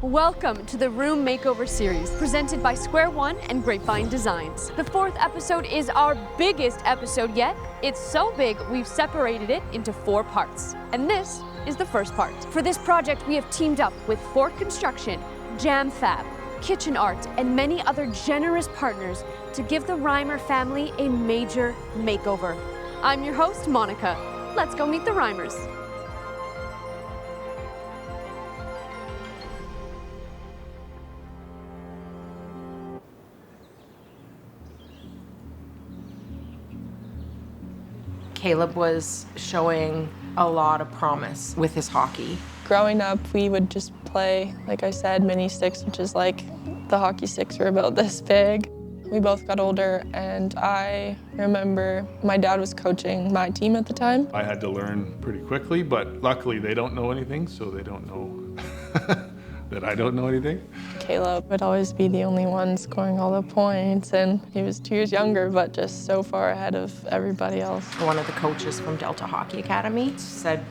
Welcome to the Room Makeover Series, presented by Square One and Grapevine Designs. The 4th episode is our biggest episode yet. It's so big, we've separated it into 4 parts. And this is the first part. For this project, we have teamed up with Fort Construction, Jam Fab, Kitchen Art, and many other generous partners to give the Reimer family a major makeover. I'm your host, Monica. Let's go meet the Reimers. Caleb was showing a lot of promise with his hockey. Growing up, we would just play, like I said, mini sticks, which is like the hockey sticks were about this big. We both got older, and I remember my dad was coaching my team at the time. I had to learn pretty quickly, but luckily they don't know anything, so they don't know that I don't know anything. Caleb would always be the only one scoring all the points, and he was 2 years younger, but just so far ahead of everybody else. One of the coaches from Delta Hockey Academy said,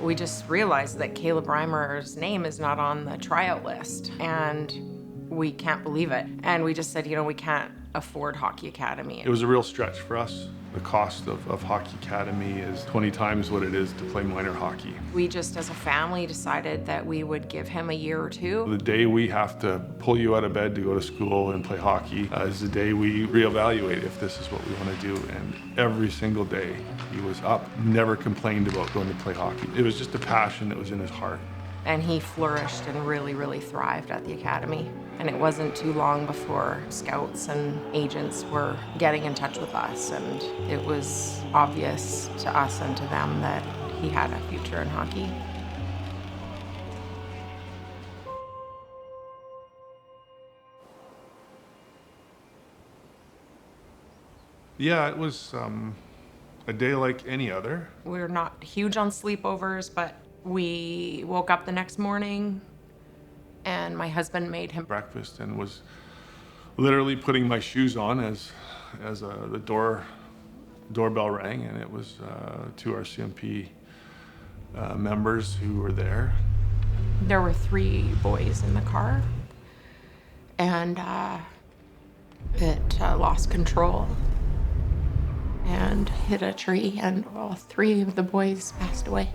we just realized that Caleb Reimer's name is not on the tryout list, and we can't believe it. And we just said, we can't afford Hockey Academy. It was a real stretch for us. The cost of Hockey Academy is 20 times what it is to play minor hockey. We just, as a family, decided that we would give him a year or two. The day we have to pull you out of bed to go to school and play hockey is the day we reevaluate if this is what we want to do. And every single day he was up, never complained about going to play hockey. It was just a passion that was in his heart. And he flourished and really, really thrived at the academy. And it wasn't too long before scouts and agents were getting in touch with us, and it was obvious to us and to them that he had a future in hockey. Yeah, it was a day like any other. We're not huge on sleepovers, but we woke up the next morning and my husband made him breakfast and was literally putting my shoes on as the doorbell rang, and it was 2 RCMP members who were there. There were 3 boys in the car, and it lost control and hit a tree, and all 3 of the boys passed away.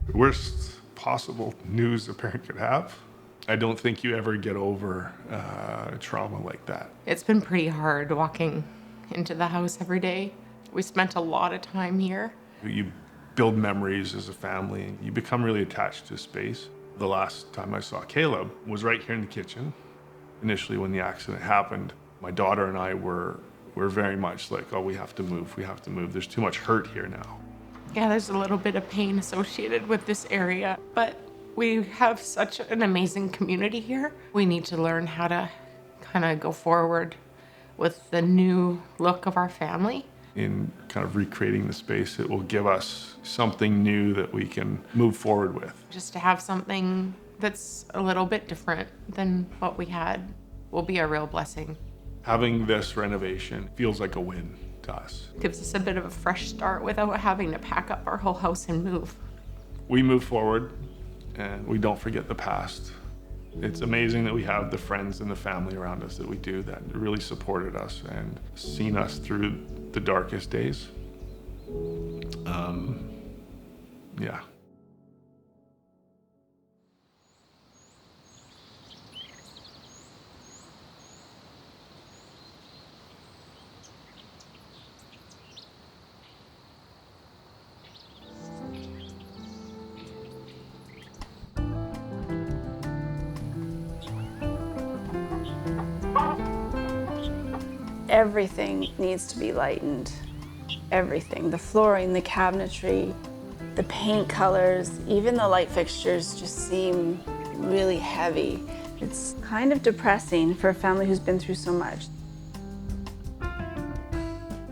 The worst possible news a parent could have. I don't think you ever get over trauma like that. It's been pretty hard walking into the house every day. We spent a lot of time here. You build memories as a family. You become really attached to space. The last time I saw Caleb was right here in the kitchen. Initially, when the accident happened, my daughter and I were very much like, oh, we have to move. There's too much hurt here now. Yeah, there's a little bit of pain associated with this area, but we have such an amazing community here. We need to learn how to kind of go forward with the new look of our family. In kind of recreating the space, it will give us something new that we can move forward with. Just to have something that's a little bit different than what we had will be a real blessing. Having this renovation feels like a win to us. Gives us a bit of a fresh start without having to pack up our whole house and move. We move forward and we don't forget the past. It's amazing that we have the friends and the family around us that we do that really supported us and seen us through the darkest days. Yeah. Everything needs to be lightened. Everything. The flooring, the cabinetry, the paint colors, even the light fixtures just seem really heavy. It's kind of depressing for a family who's been through so much.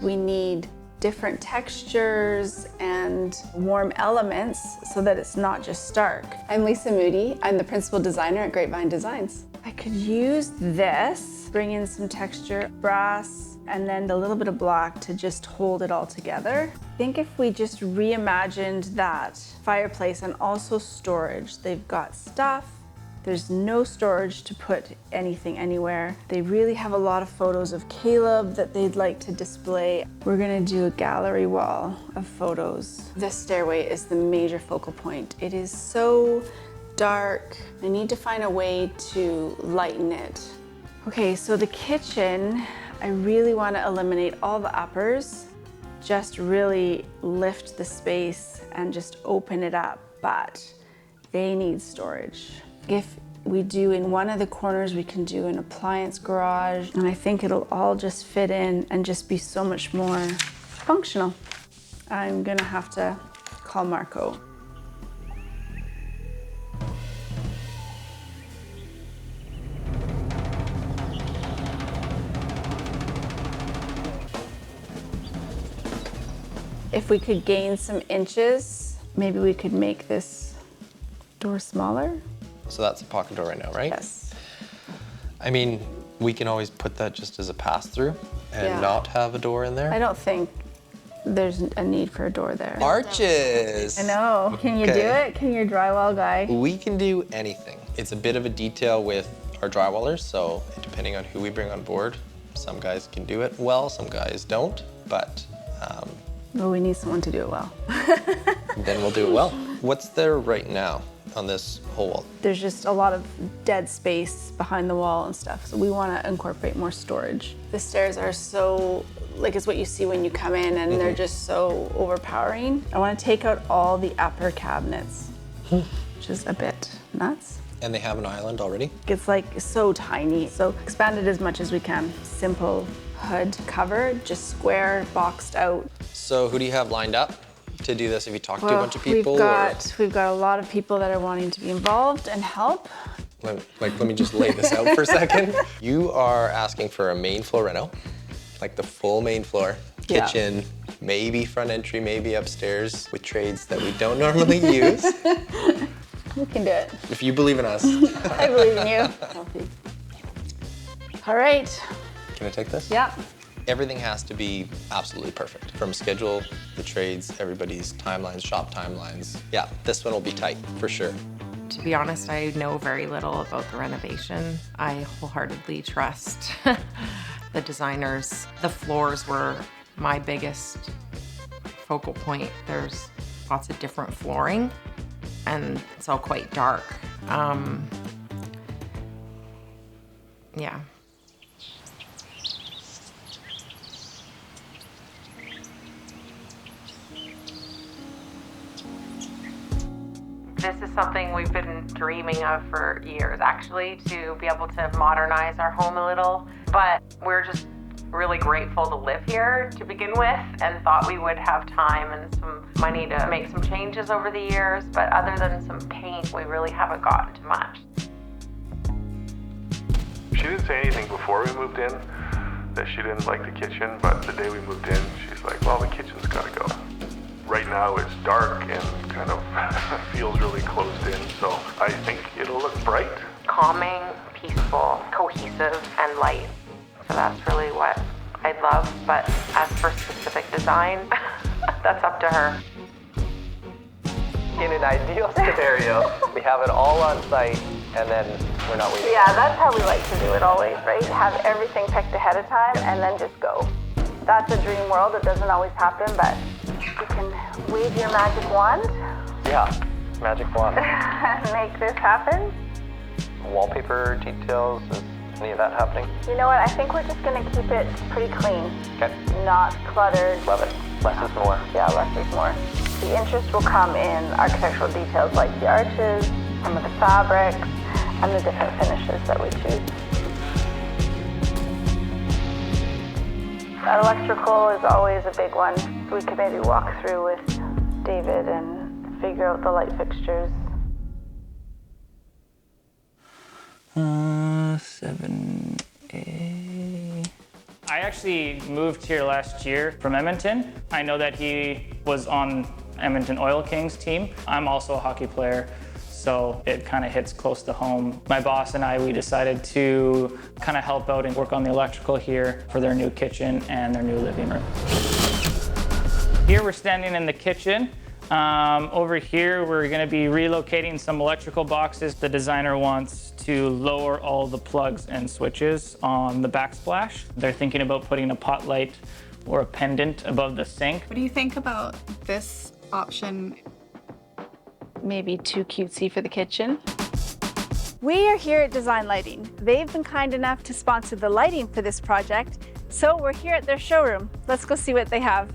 We need different textures and warm elements so that it's not just stark. I'm Lisa Moody. I'm the principal designer at Grapevine Designs. I could use this, bring in some texture, brass, and then a little bit of black to just hold it all together. I think if we just reimagined that fireplace and also storage, they've got stuff. There's no storage to put anything anywhere. They really have a lot of photos of Caleb that they'd like to display. We're gonna do a gallery wall of photos. This stairway is the major focal point. It is so dark. I need to find a way to lighten it. Okay, so the kitchen, I really want to eliminate all the uppers, just really lift the space and just open it up, but they need storage. If we do in one of the corners, we can do an appliance garage, and I think it'll all just fit in and just be so much more functional. I'm gonna have to call Marco. If we could gain some inches, maybe we could make this door smaller. So that's a pocket door right now, right? Yes. I mean, we can always put that just as a pass-through and not have a door in there. I don't think there's a need for a door there. Arches! I know. Can you do it? Can your drywall guy? We can do anything. It's a bit of a detail with our drywallers, so depending on who we bring on board, some guys can do it well, some guys don't, but well, we need someone to do it well. then we'll do it well. What's there right now on this whole wall? There's just a lot of dead space behind the wall and stuff, so we want to incorporate more storage. The stairs are so, like it's what you see when you come in, and they're just so overpowering. I want to take out all the upper cabinets, which is a bit nuts. And they have an island already? It's like so tiny, so expand it as much as we can. Simple hood cover, just square, boxed out. So who do you have lined up to do this? Have you talked to a bunch of people? We've got a lot of people that are wanting to be involved and help. Let me just lay this out for a second. You are asking for a main floor reno, like the full main floor, kitchen, maybe front entry, maybe upstairs with trades that we don't normally use. We can do it. If you believe in us. I believe in you. All right. Can I take this? Yeah. Everything has to be absolutely perfect. From schedule, the trades, everybody's timelines, shop timelines. Yeah, this one will be tight, for sure. To be honest, I know very little about the renovation. I wholeheartedly trust the designers. The floors were my biggest focal point. There's lots of different flooring, and it's all quite dark. Yeah. This is something we've been dreaming of for years, actually, to be able to modernize our home a little. But we're just really grateful to live here to begin with, and thought we would have time and some money to make some changes over the years. But other than some paint, we really haven't gotten to much. She didn't say anything before we moved in that she didn't like the kitchen, but the day we moved in, she's like, well, the kitchen's gotta go. Right now it's dark and kind of feels really closed in, so I think it'll look bright. Calming, peaceful, cohesive, and light. So that's really what I love, but as for specific design, that's up to her. In an ideal scenario, we have it all on site and then we're not waiting. Yeah, that's how we like to do it always, right? Have everything picked ahead of time and then just go. That's a dream world. It doesn't always happen, but you can wave your magic wand. Yeah, magic wand. And make this happen. Wallpaper details, is any of that happening? You know what? I think we're just gonna keep it pretty clean. Okay. Not cluttered. Love it. Less is more. Yeah, less is more. The interest will come in architectural details like the arches, some of the fabrics, and the different finishes that we choose. Electrical is always a big one. We could maybe walk through with David and figure out the light fixtures. 7A. I actually moved here last year from Edmonton. I know that he was on Edmonton Oil Kings team. I'm also a hockey player, so it kind of hits close to home. My boss and I, we decided to kind of help out and work on the electrical here for their new kitchen and their new living room. Here we're standing in the kitchen. Over here, we're gonna be relocating some electrical boxes. The designer wants to lower all the plugs and switches on the backsplash. They're thinking about putting a pot light or a pendant above the sink. What do you think about this option? Maybe too cutesy for the kitchen. We are here at Design Lighting. They've been kind enough to sponsor the lighting for this project, so we're here at their showroom. Let's go see what they have.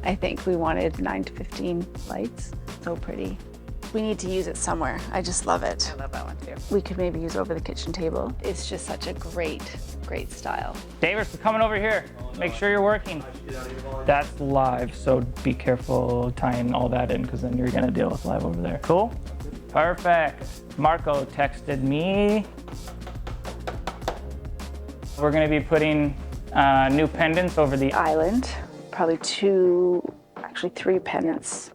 I think we wanted 9 to 15 lights. So pretty. We need to use it somewhere. I just love it. I love that one too. We could maybe use over the kitchen table. It's just such a great style. Davis, we're coming over here. Make sure you're working. That's live, so be careful tying all that in because then you're gonna deal with live over there. Cool? Perfect. Marco texted me. We're gonna be putting new pendants over the Island, probably 3 pendants.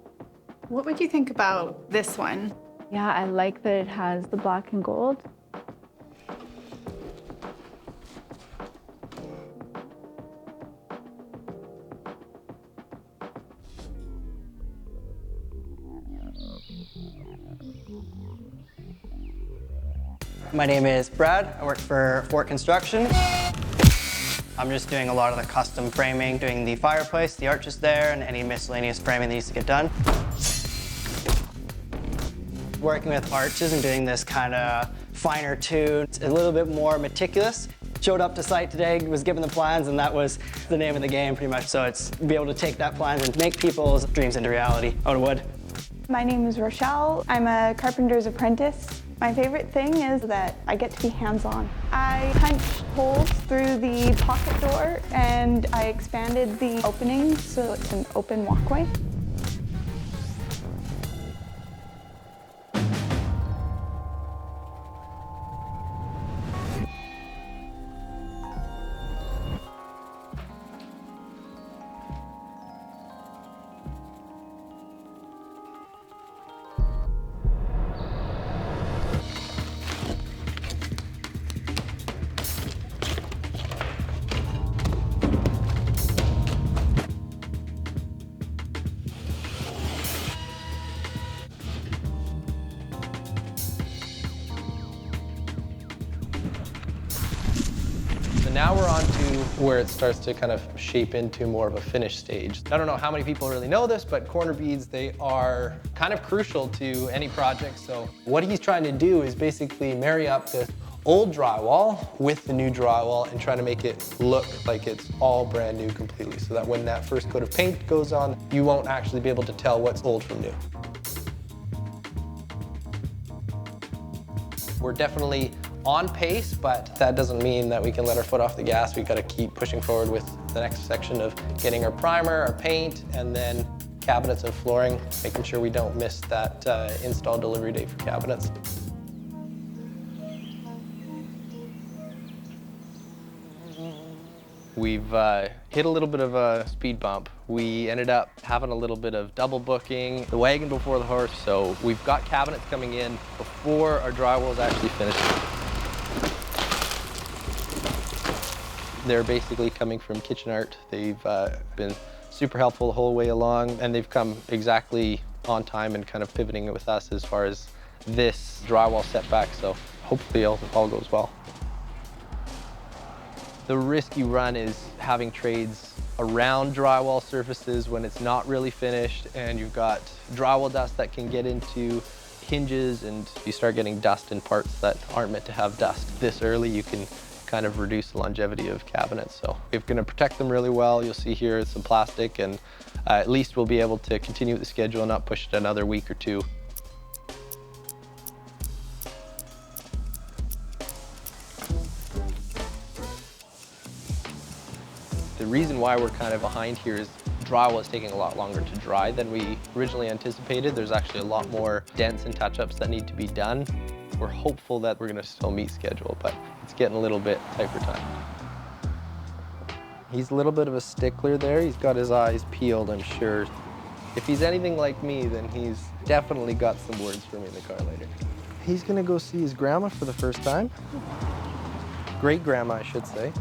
What would you think about this one? Yeah, I like that it has the black and gold. My name is Brad. I work for Fort Construction. I'm just doing a lot of the custom framing, doing the fireplace, the arches there, and any miscellaneous framing that needs to get done. Working with arches and doing this kind of finer tune. It's a little bit more meticulous. Showed up to site today, was given the plans, and that was the name of the game pretty much. So it's be able to take that plan and make people's dreams into reality out of wood. My name is Rochelle. I'm a carpenter's apprentice. My favorite thing is that I get to be hands-on. I punched holes through the pocket door and I expanded the opening so it's an open walkway. Now we're on to where it starts to kind of shape into more of a finished stage. I don't know how many people really know this, but corner beads, they are kind of crucial to any project. So what he's trying to do is basically marry up the old drywall with the new drywall and try to make it look like it's all brand new completely, so that when that first coat of paint goes on, you won't actually be able to tell what's old from new. We're definitely on pace, but that doesn't mean that we can let our foot off the gas. We've got to keep pushing forward with the next section of getting our primer, our paint, and then cabinets and flooring, making sure we don't miss that install delivery date for cabinets. We've hit a little bit of a speed bump. We ended up having a little bit of double booking, the wagon before the horse, so we've got cabinets coming in before our drywall is actually finished. They're basically coming from Kitchen Art. They've been super helpful the whole way along, and they've come exactly on time and kind of pivoting with us as far as this drywall setback, so hopefully all goes well. The risk you run is having trades around drywall surfaces when it's not really finished, and you've got drywall dust that can get into hinges, and you start getting dust in parts that aren't meant to have dust. This early, you can kind of reduce the longevity of cabinets. So we're going to protect them really well. You'll see here some plastic, and at least we'll be able to continue with the schedule and not push it another week or two. The reason why we're kind of behind here is drywall is taking a lot longer to dry than we originally anticipated. There's actually a lot more dents and touch-ups that need to be done. We're hopeful that we're going to still meet schedule, but it's getting a little bit tight for time. He's a little bit of a stickler there. He's got his eyes peeled, I'm sure. If he's anything like me, then he's Definitely got some words for me in the car later. He's gonna go see his grandma for the first time. Great grandma, I should say.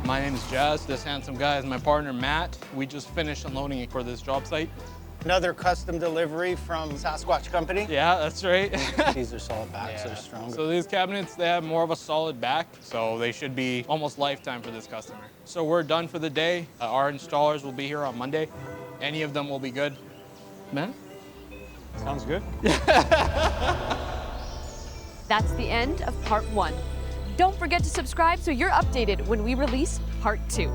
My name is Jazz. This handsome guy is my partner, Matt. We just finished unloading for this job site. Another custom delivery from Sasquatch Company. Yeah, that's right. These are solid backs, they're stronger. So these cabinets, they have more of a solid back, so they should be almost lifetime for this customer. So we're done for the day. Our installers will be here on Monday. Any of them will be good. Man? Sounds good. That's the end of part 1. Don't forget to subscribe so you're updated when we release part 2.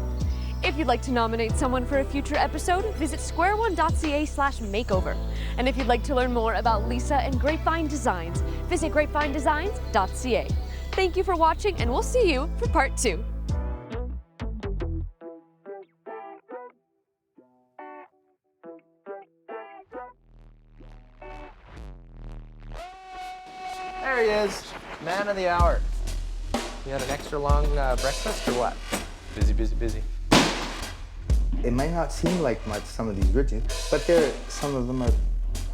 If you'd like to nominate someone for a future episode, visit squareone.ca/makeover. And if you'd like to learn more about Lisa and Grapevine Designs, visit grapevinedesigns.ca. Thank you for watching, and we'll see you for part 2. There he is, man of the hour. You had an extra long breakfast or what? Busy, busy, busy. It might not seem like much, some of these ridges, but some of them are,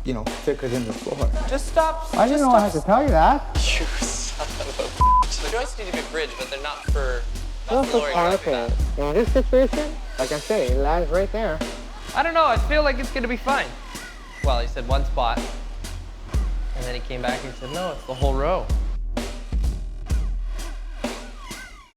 you know, thicker than the floor. Just stop. I didn't know I had to tell you that. You son of a The joists need to be bridged, but they're not for flooring or anything like that. In this situation, like I say, it lies right there. I don't know, I feel like it's gonna be fine. Well, he said one spot, and then he came back and said, no, it's the whole row.